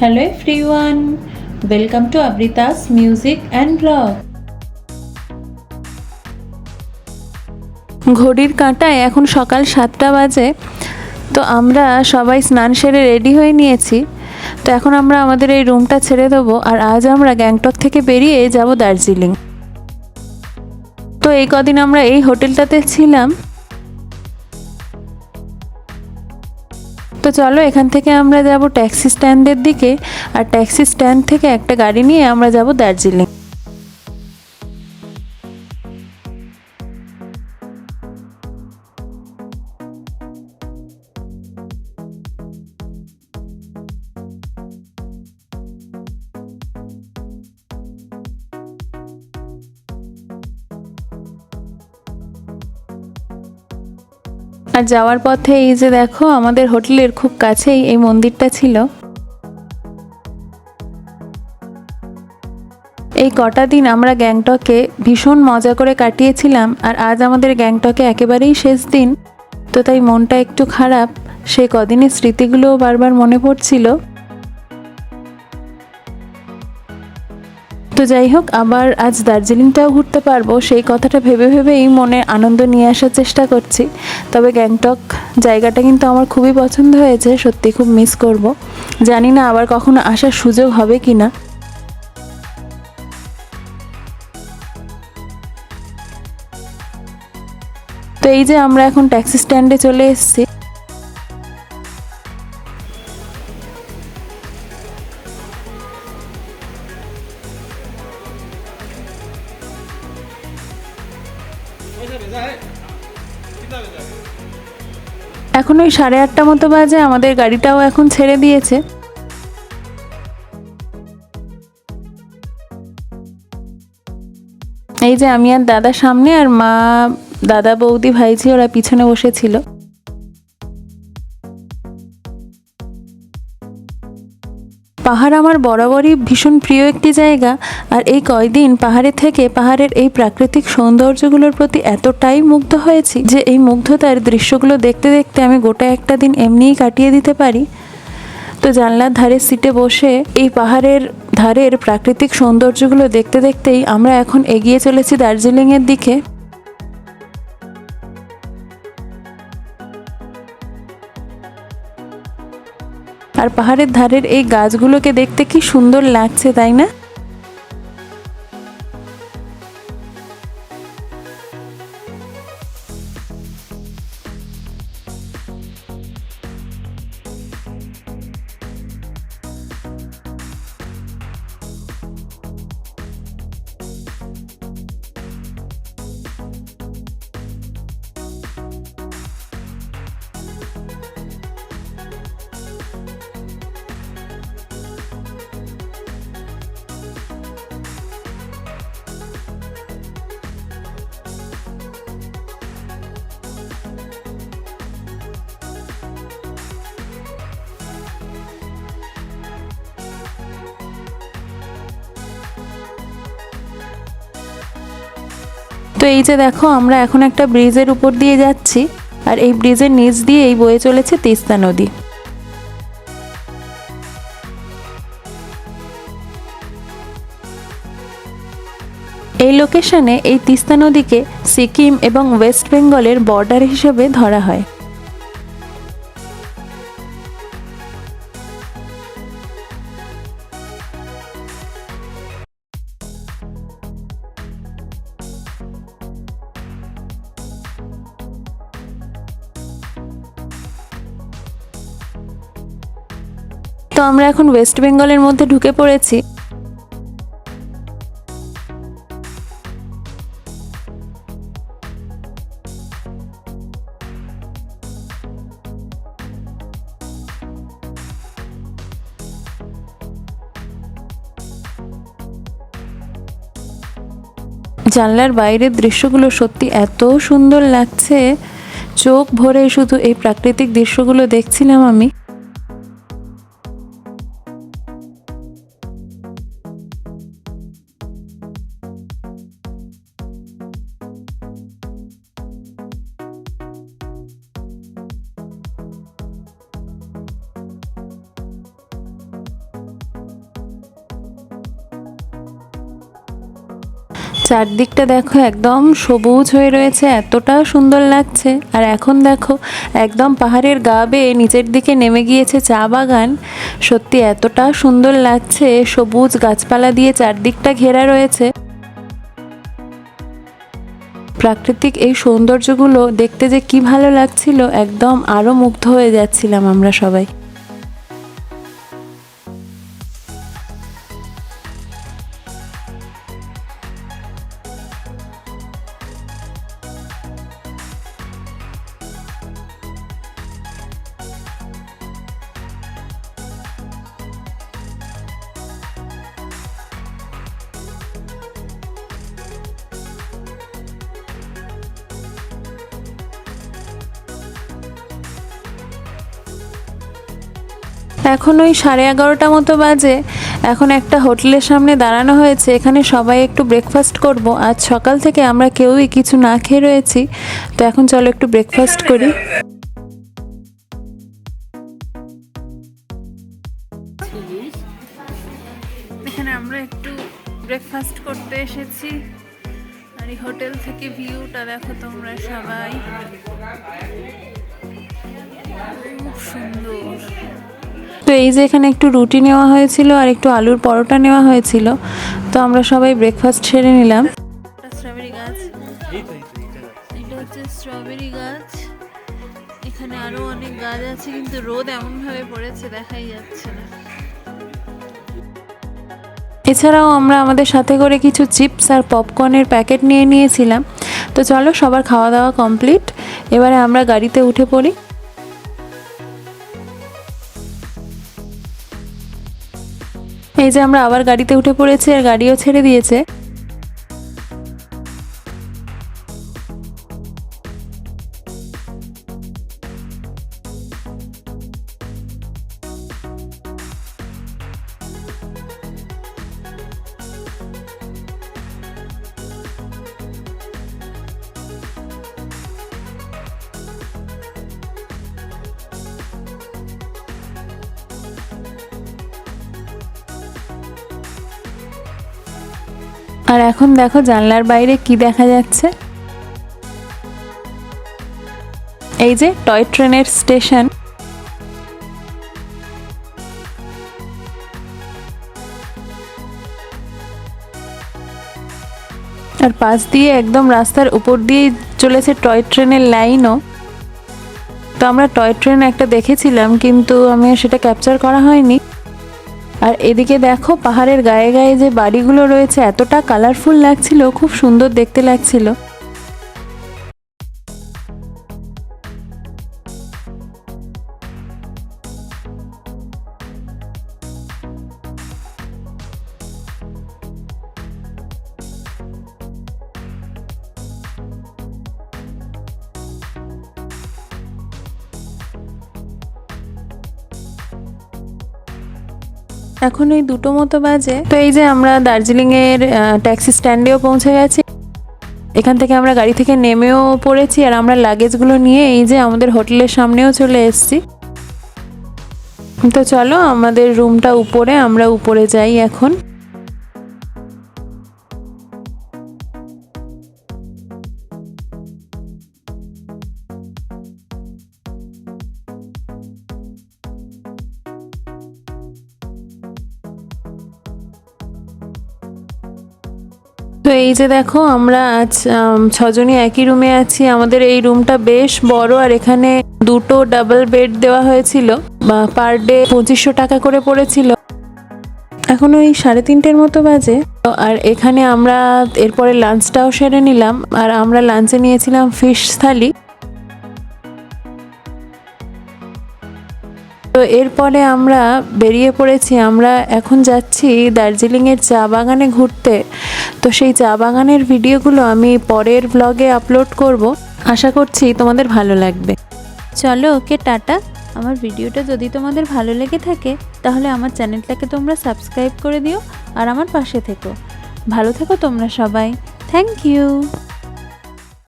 Hello everyone, welcome to Abrita's Music and Vlog. ঘড়ির কাঁটায় এখন সকাল 7টা বাজে। তো আমরা সবাই স্নান সেরে রেডি হয়ে নিয়েছি। তো এখন আমরা আমাদের এই রুমটা ছেড়ে দেবো, আর আজ আমরা গ্যাংটক থেকে বেরিয়ে যাব দার্জিলিং। তো এই কদিন আমরা এই হোটেলটাতে ছিলাম। তো চলো এখান থেকে আমরা যাব ট্যাক্সি স্ট্যান্ডের দিকে, আর ট্যাক্সি স্ট্যান্ড থেকে একটা গাড়ি নিয়ে আমরা যাব দার্জিলিং। আর যাওয়ার পথে এই যে দেখো, আমাদের হোটেলের খুব কাছেই এই মন্দিরটা ছিল। এই কটা দিন আমরা গ্যাংটকে ভীষণ মজা করে কাটিয়েছিলাম, আর আজ আমাদের গ্যাংটকে একেবারেই শেষ দিন। তো তাই মনটা একটু খারাপ, সেই কদিনের স্মৃতিগুলোও বারবার মনে পড়ছিল। তো যাই হোক, আবার আজ দার্জিলিংটাও ঘুরতে পারবো সেই কথাটা ভেবে ভেবেই মনে আনন্দ নিয়ে আসার চেষ্টা করছি। তবে গ্যাংটক জায়গাটা কিন্তু আমার খুবই পছন্দ হয়েছে, সত্যি খুব মিস করব। জানি না আবার কখনো আসার সুযোগ হবে কি না। তো এই যে আমরা এখন ট্যাক্সি স্ট্যান্ডে চলে এসেছি। এখন ওই 8:30 মতো বাজে, আমাদের গাড়িটাও এখন ছেড়ে দিয়েছে। এই যে আমি আর দাদা সামনে, আর মা, দাদা, বৌদি, ভাইঝি ওরা পিছনে বসেছিল। পাহাড় আমার বরাবরই ভীষণ প্রিয় একটি জায়গা, আর এই কয়দিন পাহাড়ে থেকে পাহাড়ের এই প্রাকৃতিক সৌন্দর্যগুলোর প্রতি এতটাই মুগ্ধ হয়েছি যে এই মুগ্ধতার দৃশ্যগুলো দেখতে দেখতে আমি গোটা একটা দিন এমনিই কাটিয়ে দিতে পারি। তো জানলার ধারের সিটে বসে এই পাহাড়ের ধারের প্রাকৃতিক সৌন্দর্যগুলো দেখতে দেখতেই আমরা এখন এগিয়ে চলেছি দার্জিলিংয়ের দিকে। আর পাহাড়ের ধারের এই গাছগুলোকে দেখতে কি সুন্দর লাগছে, তাই না? তো এই যে দেখো, আমরা এখন একটা ব্রিজের উপর দিয়ে যাচ্ছি, আর এই ব্রিজের নিচ দিয়ে এই বয়ে চলেছে তিস্তা নদী। এই লোকেশনে এই তিস্তা নদীকে সিকিম এবং ওয়েস্ট বেঙ্গলের বর্ডার হিসেবে ধরা হয়। তো আমরা এখন ওয়েস্ট বেঙ্গলের মধ্যে ঢুকে পড়েছি। জানলার বাইরের দৃশ্যগুলো সত্যি এত সুন্দর লাগছে, চোখ ভরে শুধু এই প্রাকৃতিক দৃশ্যগুলো দেখছিলাম আমি। চারদিকটা দেখো একদম সবুজ হয়ে রয়েছে, এতটা সুন্দর লাগছে। আর এখন দেখো একদম পাহাড়ের গা বেয়ে নিচের দিকে নেমে গিয়েছে চা বাগান। সত্যি এতটা সুন্দর লাগছে, সবুজ গাছপালা দিয়ে চারদিকটা ঘেরা রয়েছে। প্রাকৃতিক এই সৌন্দর্যগুলো দেখতে যে কি ভালো লাগছিল, একদম আরো মুগ্ধ হয়ে যাচ্ছিলাম আমরা সবাই। এখন ওই 11:30 মতো বাজে। এখন একটা হোটেলের সামনে দাঁড়ানো হয়েছে, এখানে সবাই একটু ব্রেকফাস্ট করব। আজ সকাল থেকে আমরা কেউই কিছু না খেয়ে রয়েছি, তো এখন চলো একটু ব্রেকফাস্ট করি। এখানে আমরা একটু ব্রেকফাস্ট করতে এসেছি, আর এই হোটেল থেকে ভিউটা দেখো তোমরা সবাই, খুব সুন্দর। তো এই যে এখানে একটু রুটি নেওয়া হয়েছিল আর একটু আলুর পরোটা নেওয়া হয়েছিল, তো আমরা সবাই ব্রেকফাস্ট সেরে নিলাম। স্ট্রবেরি গাছ, এটা হচ্ছে স্ট্রবেরি গাছ। এখানে আরো অনেক গাছ আছে, কিন্তু রোদ এমন ভাবে পড়েছে দেখাই যাচ্ছে না। এছাড়াও আমরা আমাদের সাথে করে কিছু চিপস আর পপকর্নের প্যাকেট নিয়ে নিয়েছিলাম। তো চলো, সবার খাওয়া দাওয়া কমপ্লিট, এবারে আমরা গাড়িতে উঠে পড়ি। এই যে আমরা আবার গাড়িতে উঠে পড়েছি, আর গাড়িও ছেড়ে দিয়েছে। আর এখন দেখো জানলার বাইরে কি দেখা যাচ্ছে, এই যে টয় ট্রেনের স্টেশন। আর পাশ দিয়ে একদম রাস্তার উপর দিয়ে চলেছে টয় ট্রেনের লাইনও। তো আমরা টয় ট্রেন একটা দেখেছিলাম, কিন্তু আমি সেটা ক্যাপচার করা হয়নি। আর এদিকে দেখো পাহাড়ের গায়ে গায়ে যে বাড়িগুলো রয়েছে, এতটা কালারফুল লাগছিল, খুব সুন্দর দেখতে লাগছিল। এখন ওই 2টো মতো বাজে। তো এই যে আমরা দার্জিলিংয়ের ট্যাক্সি স্ট্যান্ডেও পৌঁছে গেছি। এখান থেকে আমরা গাড়ি থেকে নেমেও পড়েছি, আর আমরা লাগেজগুলো নিয়ে এই যে আমাদের হোটেলের সামনেও চলে এসেছি। তো চলো, আমাদের রুমটা উপরে, আমরা উপরে যাই এখন। তো এই যে দেখো আমরা আজ 6 জনই একই রুমে আছি। আমাদের এই রুমটা বেশ বড়, আর এখানে 2টো ডাবল বেড দেওয়া হয়েছিল, পার ডে 2500 টাকা করে পড়েছিল। এখন ওই 3:30 মতো বাজে। আর এখানে আমরা এরপরে লাঞ্চটাও সেরে নিলাম, আর আমরা লাঞ্চে নিয়েছিলাম ফিশ থালি। তো এরপরে আমরা বেরিয়ে পড়েছি। আমরা এখন যাচ্ছি দার্জিলিংয়ের চা বাগানে ঘুরতে। তো সেই চা বাগানের ভিডিওগুলো আমি পরের ব্লগে আপলোড করব, আশা করছি তোমাদের ভালো লাগবে। চলো, ওকে, টাটা। আমার ভিডিওটা যদি তোমাদের ভালো লেগে থাকে, তাহলে আমার চ্যানেলটাকে তোমরা সাবস্ক্রাইব করে দিও, আর আমার পাশে থেকো। ভালো থেকো তোমরা সবাই। Thank you.